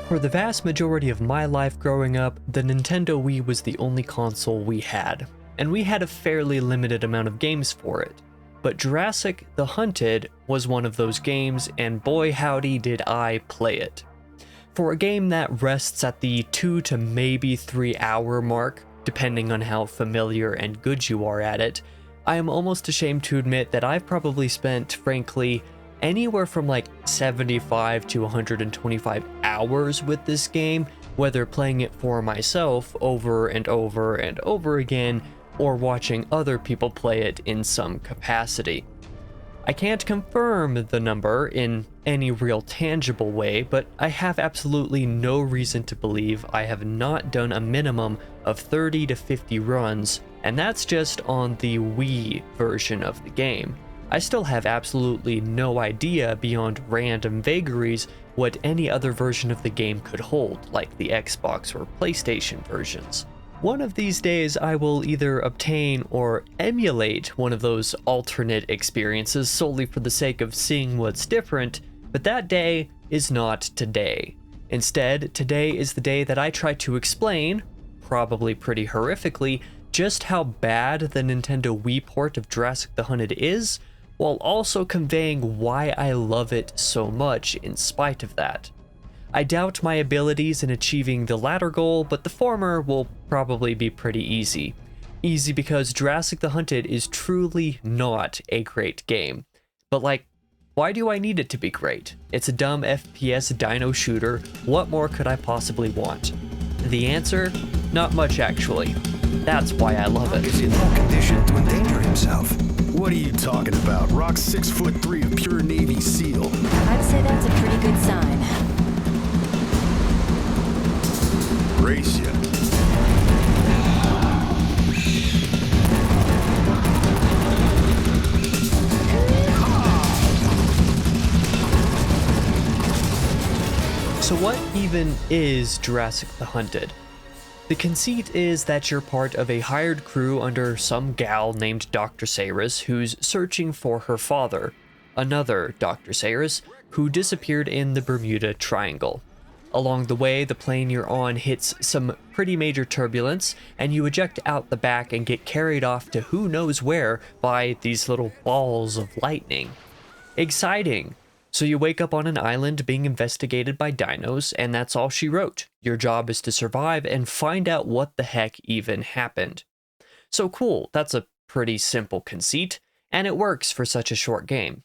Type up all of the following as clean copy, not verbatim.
For the vast majority of my life growing up, the Nintendo Wii was the only console we had, and we had a fairly limited amount of games for it. But Jurassic the Hunted was one of those games, and boy howdy did I play it. For a game that rests at the 2 to maybe 3 hour mark, depending on how familiar and good you are at it, I am almost ashamed to admit that I've probably spent, frankly, anywhere from like 75 to 125 hours with this game, whether playing it for myself over and over and over again, or watching other people play it in some capacity. I can't confirm the number in any real tangible way, but I have absolutely no reason to believe I have not done a minimum of 30 to 50 runs, and that's just on the Wii version of the game. I still have absolutely no idea beyond random vagaries what any other version of the game could hold, like the Xbox or PlayStation versions. One of these days I will either obtain or emulate one of those alternate experiences solely for the sake of seeing what's different, but that day is not today. Instead, today is the day that I try to explain, probably pretty horrifically, just how bad the Nintendo Wii port of Jurassic the Hunted is, while also conveying why I love it so much in spite of that. I doubt my abilities in achieving the latter goal, but the former will probably be pretty easy. Easy because Jurassic the Hunted is truly not a great game. But like, why do I need it to be great? It's a dumb FPS dino shooter, what more could I possibly want? The answer? Not much actually. That's why I love it. Is in no condition to endanger himself. What are you talking about? Rock's 6'3" of pure Navy SEAL. I'd say that's a pretty good sign. Brace ya. So what even is Jurassic the Hunted? The conceit is that you're part of a hired crew under some gal named Dr. Sayris who's searching for her father, another Dr. Sayris, who disappeared in the Bermuda Triangle. Along the way, the plane you're on hits some pretty major turbulence, and you eject out the back and get carried off to who knows where by these little balls of lightning. Exciting! So you wake up on an island being investigated by dinos, and that's all she wrote. Your job is to survive and find out what the heck even happened. So cool, that's a pretty simple conceit, and it works for such a short game.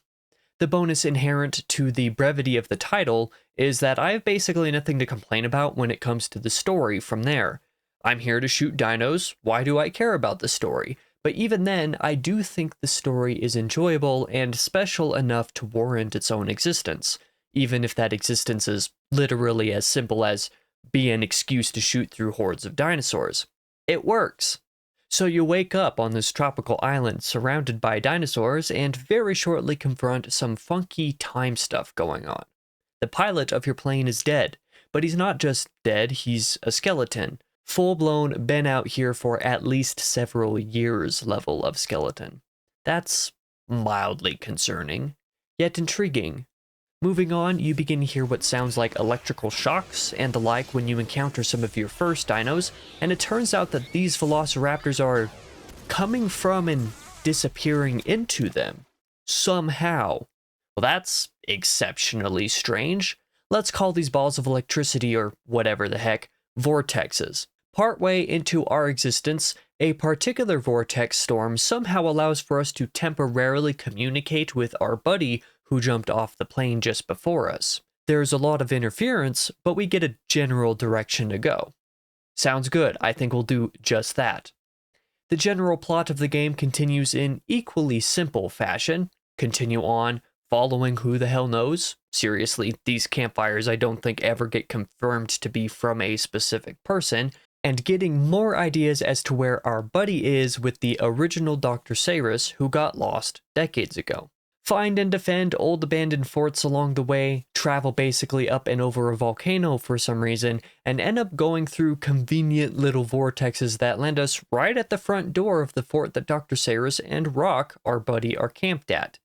The bonus inherent to the brevity of the title is that I have basically nothing to complain about when it comes to the story from there. I'm here to shoot dinos, why do I care about the story? But even then, I do think the story is enjoyable and special enough to warrant its own existence, even if that existence is literally as simple as be an excuse to shoot through hordes of dinosaurs. It works. So you wake up on this tropical island surrounded by dinosaurs and very shortly confront some funky time stuff going on. The pilot of your plane is dead, but he's not just dead, he's a skeleton. Full-blown, been out here for at least several years level of skeleton. That's mildly concerning, yet intriguing. Moving on, you begin to hear what sounds like electrical shocks and the like when you encounter some of your first dinos, and it turns out that these velociraptors are coming from and disappearing into them. Somehow. Well, that's exceptionally strange. Let's call these balls of electricity, or whatever the heck, vortexes. Partway into our existence, a particular vortex storm somehow allows for us to temporarily communicate with our buddy who jumped off the plane just before us. There's a lot of interference, but we get a general direction to go. Sounds good, I think we'll do just that. The general plot of the game continues in equally simple fashion. Continue on, following who the hell knows. Seriously, these campfires I don't think ever get confirmed to be from a specific person, and getting more ideas as to where our buddy is with the original Dr. Sayris who got lost decades ago. Find and defend old abandoned forts along the way, travel basically up and over a volcano for some reason, and end up going through convenient little vortexes that land us right at the front door of the fort that Dr. Sayris and Rock, our buddy, are camped at.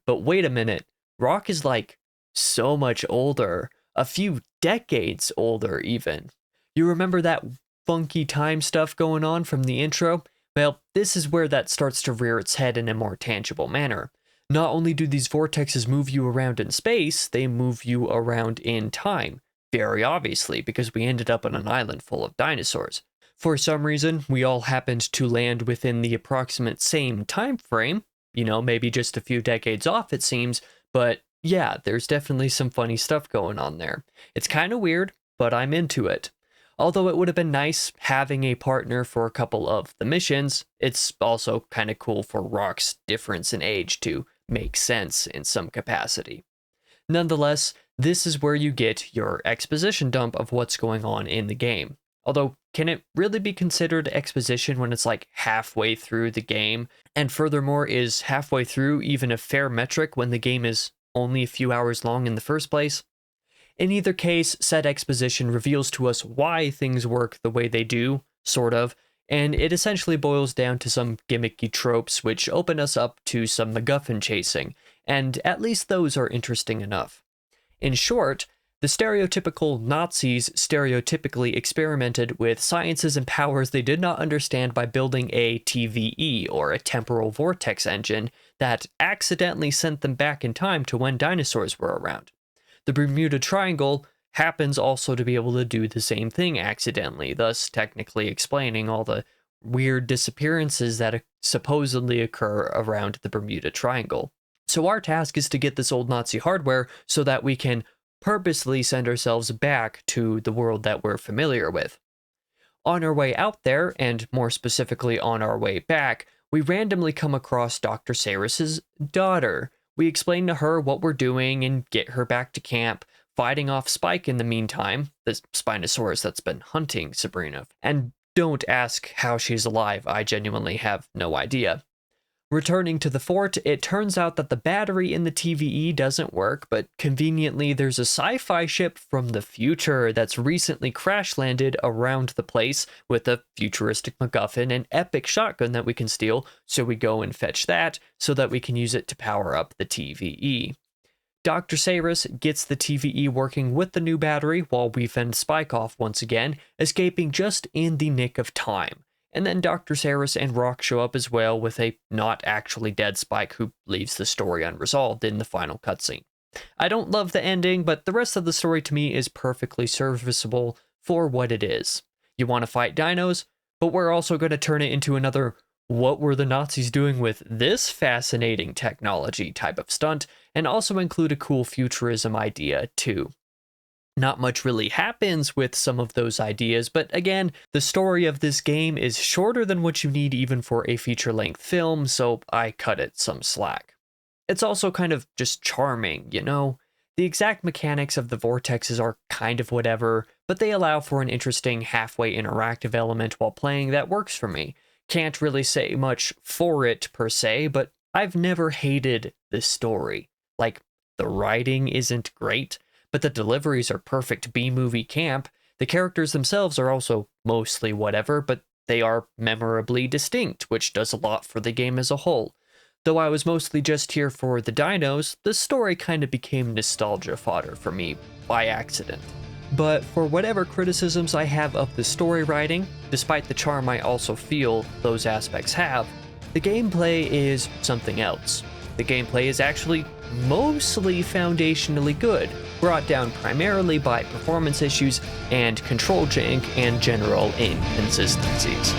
But wait a minute, Rock is like so much older. a few decades older even. You remember that funky time stuff going on from the intro? Well, this is where that starts to rear its head in a more tangible manner. Not only do these vortexes move you around in space, they move you around in time. Very obviously, because we ended up on an island full of dinosaurs. For some reason, we all happened to land within the approximate same time frame. Maybe just a few decades off it seems, but yeah, there's definitely some funny stuff going on there. It's kind of weird, but I'm into it. Although it would have been nice having a partner for a couple of the missions, it's also kind of cool for Rock's difference in age to make sense in some capacity. Nonetheless, this is where you get your exposition dump of what's going on in the game. Although, can it really be considered exposition when it's like halfway through the game? And furthermore, is halfway through even a fair metric when the game is only a few hours long in the first place? In either case, said exposition reveals to us why things work the way they do, sort of, and it essentially boils down to some gimmicky tropes which open us up to some MacGuffin chasing, and at least those are interesting enough. In short, the stereotypical Nazis stereotypically experimented with sciences and powers they did not understand by building a TVE, or a temporal vortex engine, that accidentally sent them back in time to when dinosaurs were around. The Bermuda Triangle happens also to be able to do the same thing accidentally, thus technically explaining all the weird disappearances that supposedly occur around the Bermuda Triangle. So our task is to get this old Nazi hardware so that we can purposely send ourselves back to the world that we're familiar with. On our way out there, and more specifically on our way back, we randomly come across Dr. Saris's daughter. We explain to her what we're doing and get her back to camp, fighting off Spike in the meantime, the Spinosaurus that's been hunting Sabrina. And don't ask how she's alive, I genuinely have no idea. Returning to the fort, it turns out that the battery in the TVE doesn't work, but conveniently there's a sci-fi ship from the future that's recently crash-landed around the place with a futuristic MacGuffin and epic shotgun that we can steal, so we go and fetch that so that we can use it to power up the TVE. Dr. Saris gets the TVE working with the new battery while we fend Spike off once again, escaping just in the nick of time. And then Dr. Saris and Rock show up as well with a not actually dead Spike who leaves the story unresolved in the final cutscene. I don't love the ending, but the rest of the story to me is perfectly serviceable for what it is. You want to fight dinos, but we're also going to turn it into another what were the Nazis doing with this fascinating technology type of stunt, and also include a cool futurism idea too. Not much really happens with some of those ideas, but again, the story of this game is shorter than what you need even for a feature-length film, so I cut it some slack. It's also kind of just charming, The exact mechanics of the vortexes are kind of whatever, but they allow for an interesting halfway interactive element while playing that works for me. Can't really say much for it per se, but I've never hated this story. Like, the writing isn't great, but the deliveries are perfect B-movie camp. The characters themselves are also mostly whatever, but they are memorably distinct, which does a lot for the game as a whole. Though I was mostly just here for the dinos, the story kind of became nostalgia fodder for me by accident. But for whatever criticisms I have of the story writing, despite the charm I also feel those aspects have, the gameplay is something else. The gameplay is actually mostly foundationally good, brought down primarily by performance issues and control jank and general inconsistencies.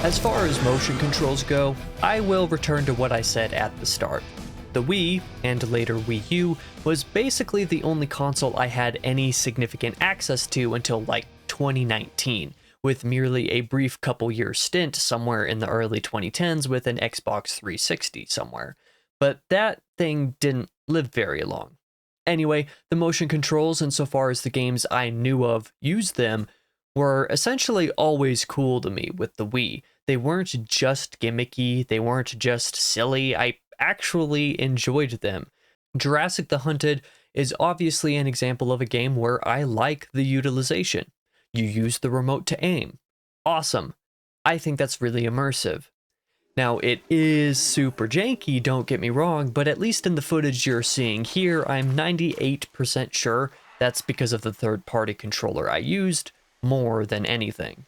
As far as motion controls go, I will return to what I said at the start. The Wii, and later Wii U, was basically the only console I had any significant access to until like 2019, with merely a brief couple year stint somewhere in the early 2010s with an Xbox 360 somewhere. But that thing didn't live very long. Anyway, the motion controls, insofar as the games I knew of used them, were essentially always cool to me with the Wii. They weren't just gimmicky, they weren't just silly, I actually enjoyed them. Jurassic the Hunted is obviously an example of a game where I like the utilization. You use the remote to aim. awesome. I think that's really immersive. Now, it is super janky, don't get me wrong, but at least in the footage you're seeing here, I'm 98% sure that's because of the third-party controller I used more than anything.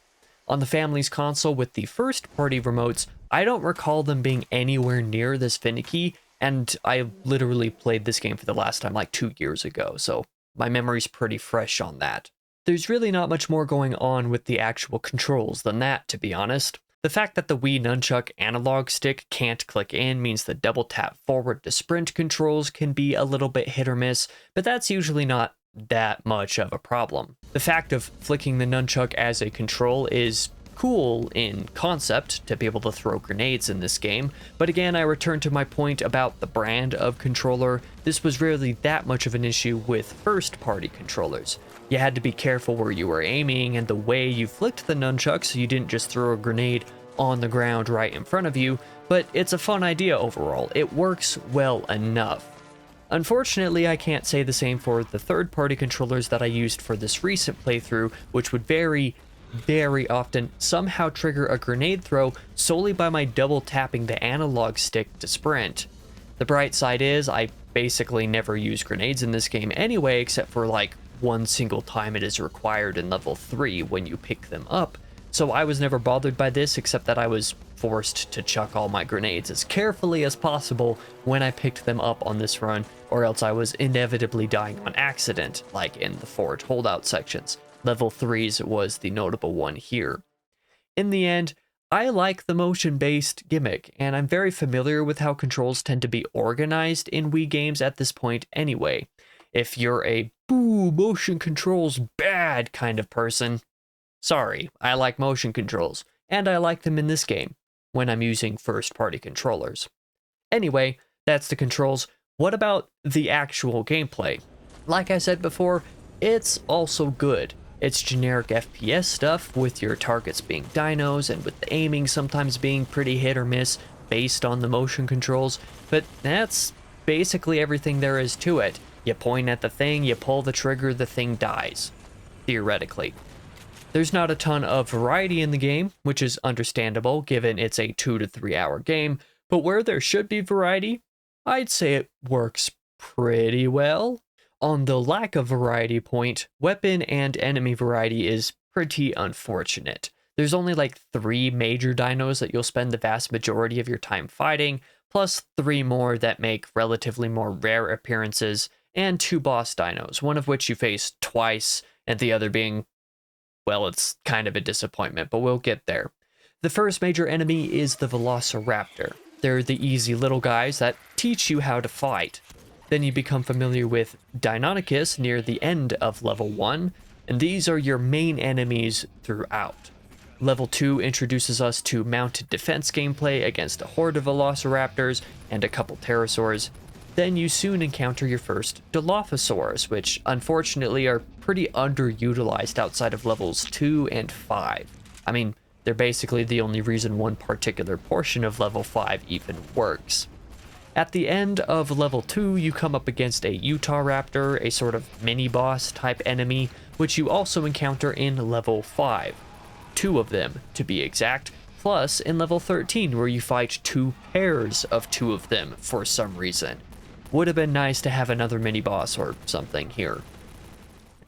On the family's console with the first-party remotes, I don't recall them being anywhere near this finicky, and I literally played this game for the last time like 2 years ago, so my memory's pretty fresh on that. There's really not much more going on with the actual controls than that, to be honest. The fact that the Wii Nunchuck analog stick can't click in means the double tap forward to sprint controls can be a little bit hit or miss, but that's usually not that much of a problem. The fact of flicking the nunchuck as a control is cool in concept to be able to throw grenades in this game, but again, I return to my point about the brand of controller. This was rarely that much of an issue with first-party controllers. You had to be careful where you were aiming and the way you flicked the nunchuck so you didn't just throw a grenade on the ground right in front of you, but it's a fun idea overall. It works well enough. Unfortunately, I can't say the same for the third-party controllers that I used for this recent playthrough, which would very often somehow trigger a grenade throw solely by my double tapping the analog stick to sprint. The bright side is I basically never use grenades in this game anyway, except for like one single time it is required in level 3 when you pick them up, so I was never bothered by this except that I was forced to chuck all my grenades as carefully as possible when I picked them up on this run, or else I was inevitably dying on accident, like in the forward holdout sections. Level 3's was the notable one here. In the end, I like the motion-based gimmick, and I'm very familiar with how controls tend to be organized in Wii games at this point anyway. If you're a boo, motion controls bad kind of person, sorry, I like motion controls, and I like them in this game when I'm using first-party controllers. Anyway, that's the controls. What about the actual gameplay? Like I said before, it's also good. It's generic FPS stuff with your targets being dinos and with the aiming sometimes being pretty hit or miss based on the motion controls, but that's basically everything there is to it. You point at the thing, you pull the trigger, the thing dies. Theoretically. There's not a ton of variety in the game, which is understandable given it's a 2 to 3 hour game, but where there should be variety, I'd say it works pretty well. On the lack of variety point, weapon and enemy variety is pretty unfortunate. There's only like 3 major dinos that you'll spend the vast majority of your time fighting, plus 3 more that make relatively more rare appearances, and 2 boss dinos, one of which you face twice, and the other being, well, it's kind of a disappointment, but we'll get there. The first major enemy is the Velociraptor. They're the easy little guys that teach you how to fight. Then you become familiar with Deinonychus near the end of level 1, and these are your main enemies throughout. Level 2 introduces us to mounted defense gameplay against a horde of Velociraptors and a couple pterosaurs. Then you soon encounter your first Dilophosaurs, which unfortunately are pretty underutilized outside of levels 2 and 5. I mean, they're basically the only reason one particular portion of level 5 even works. At the end of level 2, you come up against a Utah Raptor, a sort of mini-boss type enemy, which you also encounter in level 5. 2 of them, to be exact, plus in level 13, where you fight 2 pairs of 2 of them for some reason. Would have been nice to have another mini-boss or something here.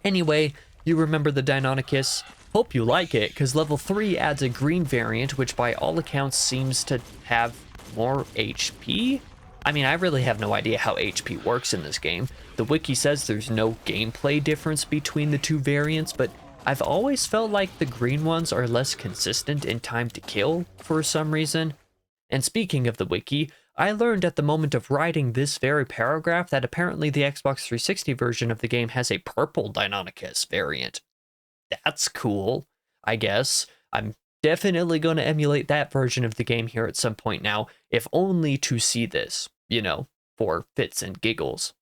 Anyway, you remember the Deinonychus. Hope you like it, because level 3 adds a green variant, which by all accounts seems to have more HP? I mean, I really have no idea how HP works in this game. The wiki says there's no gameplay difference between the 2 variants, but I've always felt like the green ones are less consistent in time to kill for some reason. And speaking of the wiki, I learned at the moment of writing this very paragraph that apparently the Xbox 360 version of the game has a purple Deinonychus variant. That's cool, I guess. I'm definitely going to emulate that version of the game here at some point now, if only to see this, you know, for fits and giggles.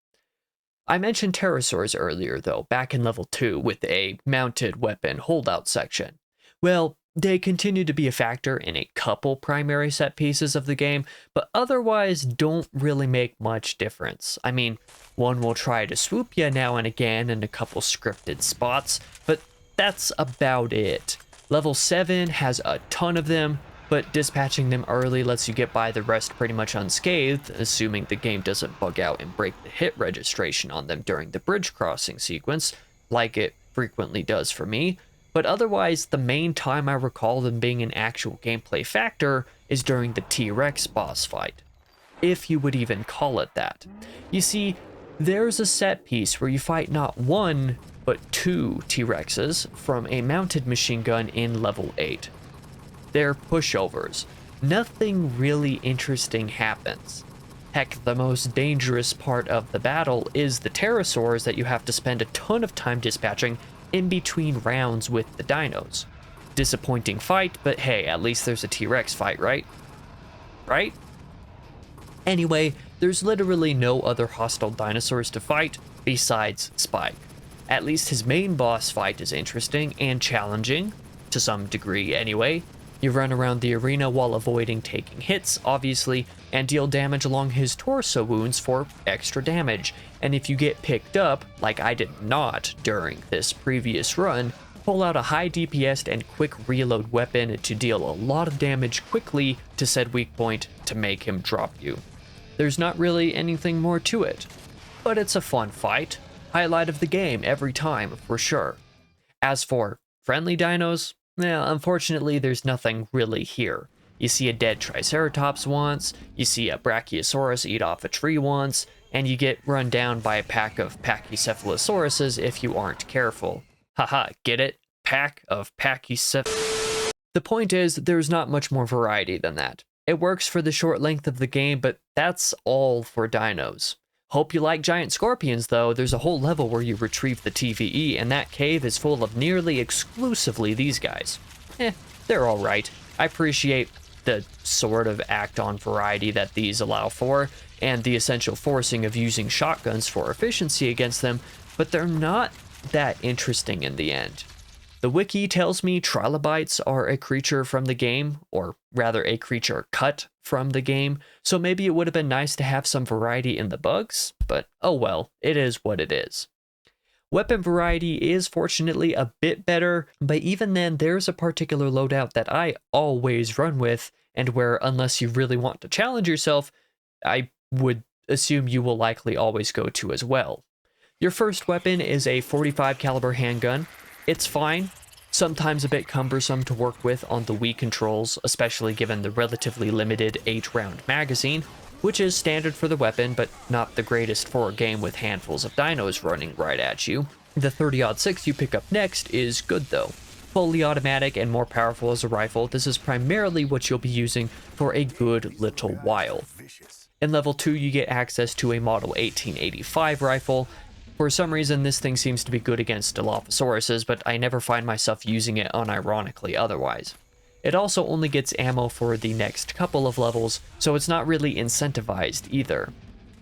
I mentioned pterosaurs earlier, though, back in level 2 with a mounted weapon holdout section. Well, they continue to be a factor in a couple primary set pieces of the game, but otherwise don't really make much difference. I mean, one will try to swoop you now and again in a couple scripted spots, but that's about it. Level 7 has a ton of them, but dispatching them early lets you get by the rest pretty much unscathed, assuming the game doesn't bug out and break the hit registration on them during the bridge crossing sequence, like it frequently does for me. But otherwise, the main time I recall them being an actual gameplay factor is during the T-Rex boss fight, if you would even call it that. You see, there's a set piece where you fight not one, but two T-Rexes from a mounted machine gun in level 8. They're pushovers. Nothing really interesting happens. Heck, the most dangerous part of the battle is the pterosaurs that you have to spend a ton of time dispatching in between rounds with the dinos. Disappointing fight, but hey, at least there's a T-Rex fight, right? Right? Anyway, there's literally no other hostile dinosaurs to fight besides Spike. At least his main boss fight is interesting and challenging, to some degree anyway. You run around the arena while avoiding taking hits, obviously, and deal damage along his torso wounds for extra damage. And if you get picked up, like I did not during this previous run, pull out a high DPS and quick reload weapon to deal a lot of damage quickly to said weak point to make him drop you. There's not really anything more to it, but it's a fun fight. Highlight of the game every time, for sure. As for friendly dinos, well, unfortunately, there's nothing really here. You see a dead Triceratops once, you see a Brachiosaurus eat off a tree once, and you get run down by a pack of Pachycephalosauruses if you aren't careful. Haha, get it? Pack of Pachycephalosauruses. The point is, there's not much more variety than that. It works for the short length of the game, but that's all for dinos. Hope you like giant scorpions, though. There's a whole level where you retrieve the TVE, and that cave is full of nearly exclusively these guys. They're alright. I appreciate the sort of act-on variety that these allow for, and the essential forcing of using shotguns for efficiency against them, but they're not that interesting in the end. The wiki tells me trilobites are a creature from the game, or rather a creature cut from the game, so maybe it would have been nice to have some variety in the bugs, but oh well, it is what it is. Weapon variety is fortunately a bit better, but even then there's a particular loadout that I always run with, and where unless you really want to challenge yourself, I would assume you will likely always go to as well. Your first weapon is a .45 caliber handgun. It's fine, sometimes a bit cumbersome to work with on the Wii controls, especially given the relatively limited 8-round magazine, which is standard for the weapon, but not the greatest for a game with handfuls of dinos running right at you. The 30-06 you pick up next is good though. Fully automatic and more powerful as a rifle, this is primarily what you'll be using for a good little while. In level 2 you get access to a Model 1885 rifle. For some reason, this thing seems to be good against Dilophosauruses, but I never find myself using it unironically otherwise. It also only gets ammo for the next couple of levels, so it's not really incentivized either.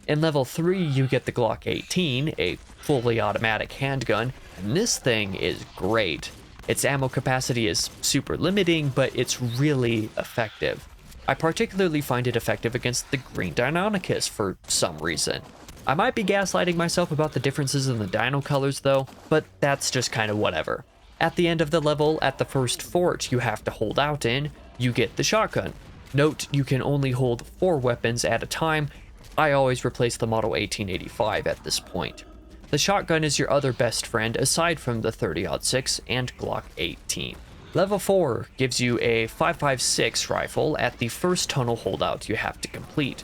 In level 3, you get the Glock 18, a fully automatic handgun, and this thing is great. Its ammo capacity is super limiting, but it's really effective. I particularly find it effective against the Green Deinonychus for some reason. I might be gaslighting myself about the differences in the dino colors though, but that's just kind of whatever. At the end of the level, at the first fort you have to hold out in, you get the shotgun. Note, you can only hold 4 weapons at a time. I always replace the Model 1885 at this point. The shotgun is your other best friend aside from the 30-06 and Glock 18. Level 4 gives you a 5.56 rifle at the first tunnel holdout you have to complete.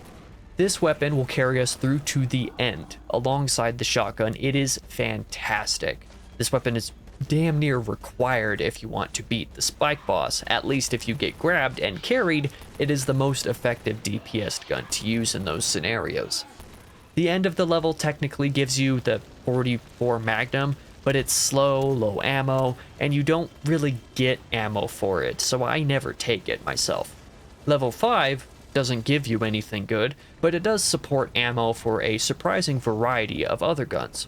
This weapon will carry us through to the end. Alongside the shotgun, it is fantastic. This weapon is damn near required if you want to beat the Spike boss. At least if you get grabbed and carried, it is the most effective DPS gun to use in those scenarios. The end of the level technically gives you the 44 Magnum, but it's slow, low ammo, and you don't really get ammo for it, so I never take it myself. Level 5 doesn't give you anything good, but it does support ammo for a surprising variety of other guns.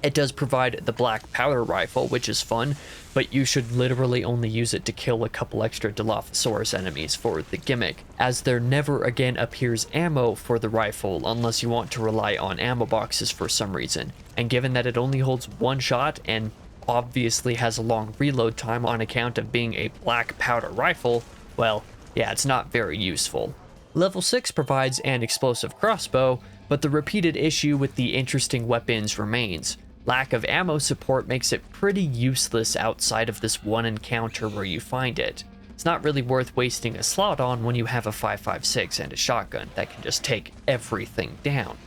It does provide the black powder rifle, which is fun, but you should literally only use it to kill a couple extra Dilophosaurus enemies for the gimmick, as there never again appears ammo for the rifle unless you want to rely on ammo boxes for some reason. And given that it only holds one shot and obviously has a long reload time on account of being a black powder rifle, well, yeah, it's not very useful. Level 6 provides an explosive crossbow, but the repeated issue with the interesting weapons remains. Lack of ammo support makes it pretty useless outside of this one encounter where you find it. It's not really worth wasting a slot on when you have a 5.56 and a shotgun that can just take everything down.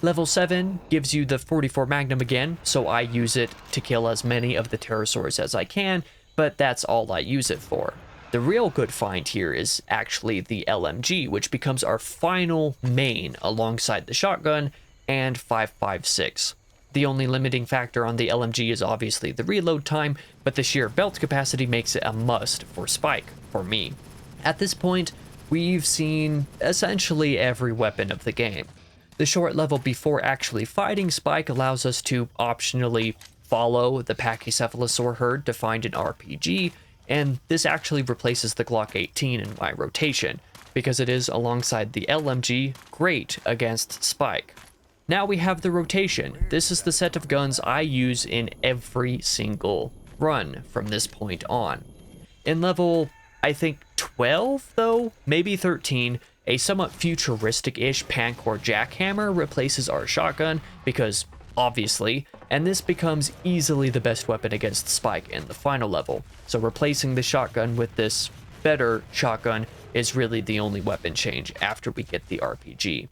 Level 7 gives you the 44 Magnum again, so I use it to kill as many of the pterosaurs as I can, but that's all I use it for. The real good find here is actually the LMG, which becomes our final main alongside the shotgun and 5.56. The only limiting factor on the LMG is obviously the reload time, but the sheer belt capacity makes it a must for Spike, for me. At this point, we've seen essentially every weapon of the game. The short level before actually fighting Spike allows us to optionally follow the Pachycephalosaur herd to find an RPG, and this actually replaces the Glock 18 in my rotation, because it is, alongside the LMG, great against Spike. Now we have the rotation. This is the set of guns I use in every single run from this point on. In level, I think 12 though, maybe 13, a somewhat futuristic-ish Pancor jackhammer replaces our shotgun because, obviously, and this becomes easily the best weapon against Spike in the final level. So replacing the shotgun with this better shotgun is really the only weapon change after we get the RPG.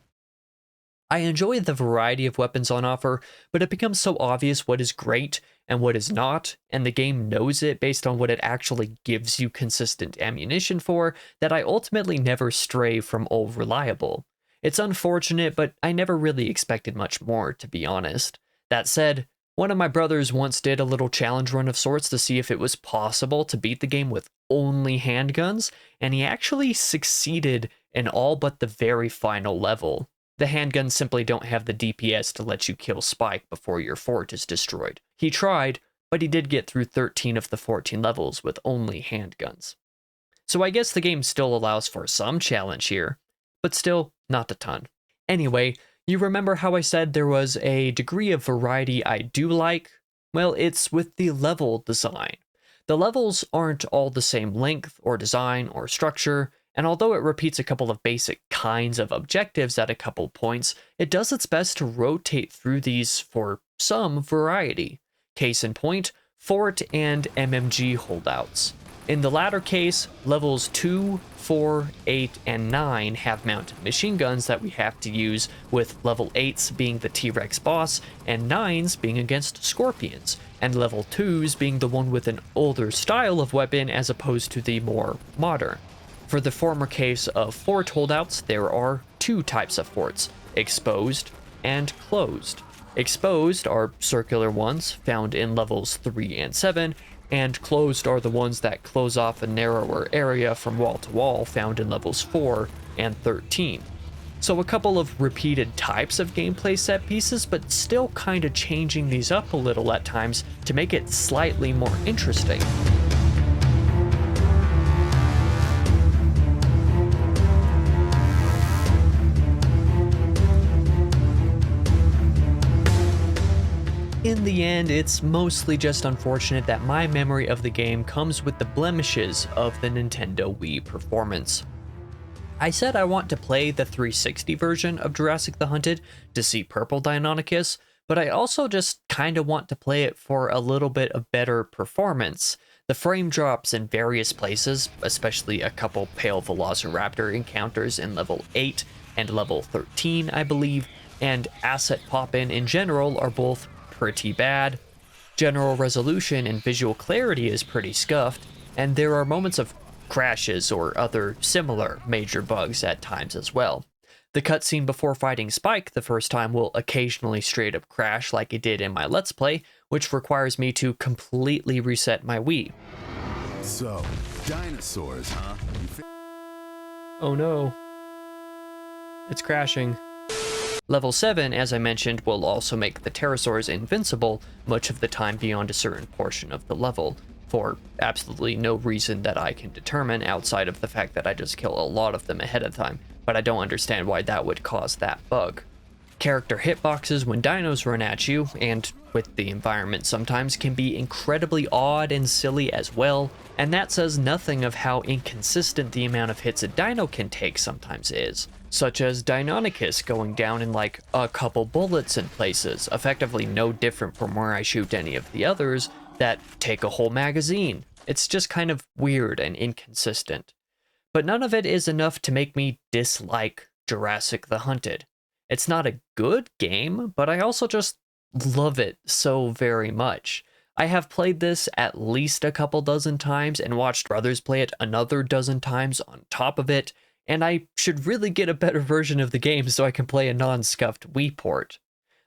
I enjoy the variety of weapons on offer, but it becomes so obvious what is great and what is not, and the game knows it based on what it actually gives you consistent ammunition for, that I ultimately never stray from old reliable. It's unfortunate, but I never really expected much more, to be honest. That said, one of my brothers once did a little challenge run of sorts to see if it was possible to beat the game with only handguns, and he actually succeeded in all but the very final level. The handguns simply don't have the DPS to let you kill Spike before your fort is destroyed. He tried, but he did get through 13 of the 14 levels with only handguns. So I guess the game still allows for some challenge here, but still not a ton. Anyway, you remember how I said there was a degree of variety I do like? Well, it's with the level design. The levels aren't all the same length or design or structure, and although it repeats a couple of basic kinds of objectives at a couple points, it does its best to rotate through these for some variety. Case in point, fort and MMG holdouts. In the latter case, levels 2, 4, 8, and 9 have mounted machine guns that we have to use, with level 8s being the T-Rex boss, and 9s being against scorpions, and level 2s being the one with an older style of weapon as opposed to the more modern. For the former case of fort holdouts, there are two types of forts, exposed and closed. Exposed are circular ones found in levels 3 and 7, and closed are the ones that close off a narrower area from wall to wall found in levels 4 and 13. So a couple of repeated types of gameplay set pieces, but still kind of changing these up a little at times to make it slightly more interesting. In the end, it's mostly just unfortunate that my memory of the game comes with the blemishes of the Nintendo Wii performance. I said I want to play the 360 version of Jurassic the Hunted to see Purple Deinonychus, but I also just kinda want to play it for a little bit of better performance. The frame drops in various places, especially a couple Pale Velociraptor encounters in level 8 and level 13, I believe, and asset pop-in in general are both pretty bad. General resolution and visual clarity is pretty scuffed, and there are moments of crashes or other similar major bugs at times as well. The cutscene before fighting Spike the first time will occasionally straight up crash like it did in my Let's Play, which requires me to completely reset my Wii. So, dinosaurs, huh? Oh no. It's crashing. Level 7, as I mentioned, will also make the pterosaurs invincible much of the time beyond a certain portion of the level, for absolutely no reason that I can determine outside of the fact that I just kill a lot of them ahead of time, but I don't understand why that would cause that bug. character hitboxes when dinos run at you, and with the environment sometimes, can be incredibly odd and silly as well, and that says nothing of how inconsistent the amount of hits a dino can take sometimes is, such as Deinonychus going down in like a couple bullets in places, effectively no different from where I shoot any of the others that take a whole magazine. It's just kind of weird and inconsistent. But none of it is enough to make me dislike Jurassic the Hunted. It's not a good game, but I also just love it so very much. I have played this at least a couple dozen times and watched brothers play it another dozen times on top of it, and I should really get a better version of the game so I can play a non-scuffed Wii port.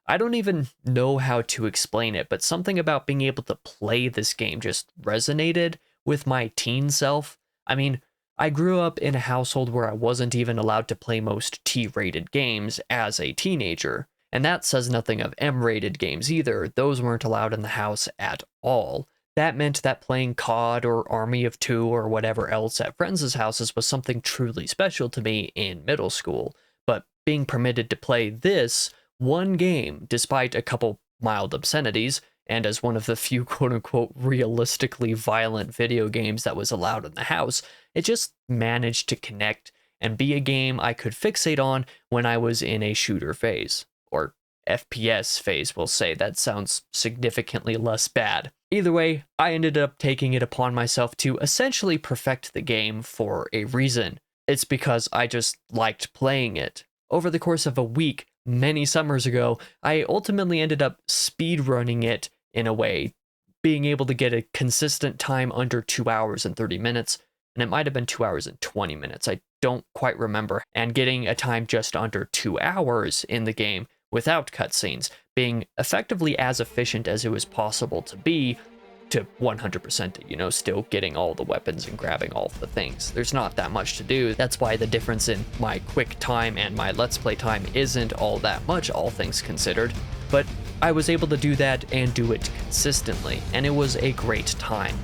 I don't even know how to explain it, but something about being able to play this game just resonated with my teen self. I mean, I grew up in a household where I wasn't even allowed to play most T-rated games as a teenager, and that says nothing of M-rated games either. Those weren't allowed in the house at all. That meant that playing COD or Army of Two or whatever else at friends' houses was something truly special to me in middle school, but being permitted to play this one game, despite a couple mild obscenities, and as one of the few quote-unquote realistically violent video games that was allowed in the house, it just managed to connect and be a game I could fixate on when I was in a shooter phase. Or FPS phase, we'll say. That sounds significantly less bad. Either way, I ended up taking it upon myself to essentially perfect the game for a reason. It's because I just liked playing it. Over the course of a week, many summers ago, I ultimately ended up speedrunning it in a way, being able to get a consistent time under 2 hours and 30 minutes, and it might have been 2 hours and 20 minutes, I don't quite remember, and getting a time just under 2 hours in the game without cutscenes, being effectively as efficient as it was possible to be, to 100%, still getting all the weapons and grabbing all of the things. There's not that much to do. That's why the difference in my quick time and my let's play time isn't all that much, all things considered. But I was able to do that and do it consistently, and it was a great time.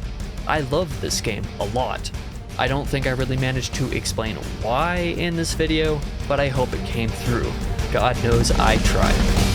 I love this game a lot. I don't think I really managed to explain why in this video, but I hope it came through. God knows I tried.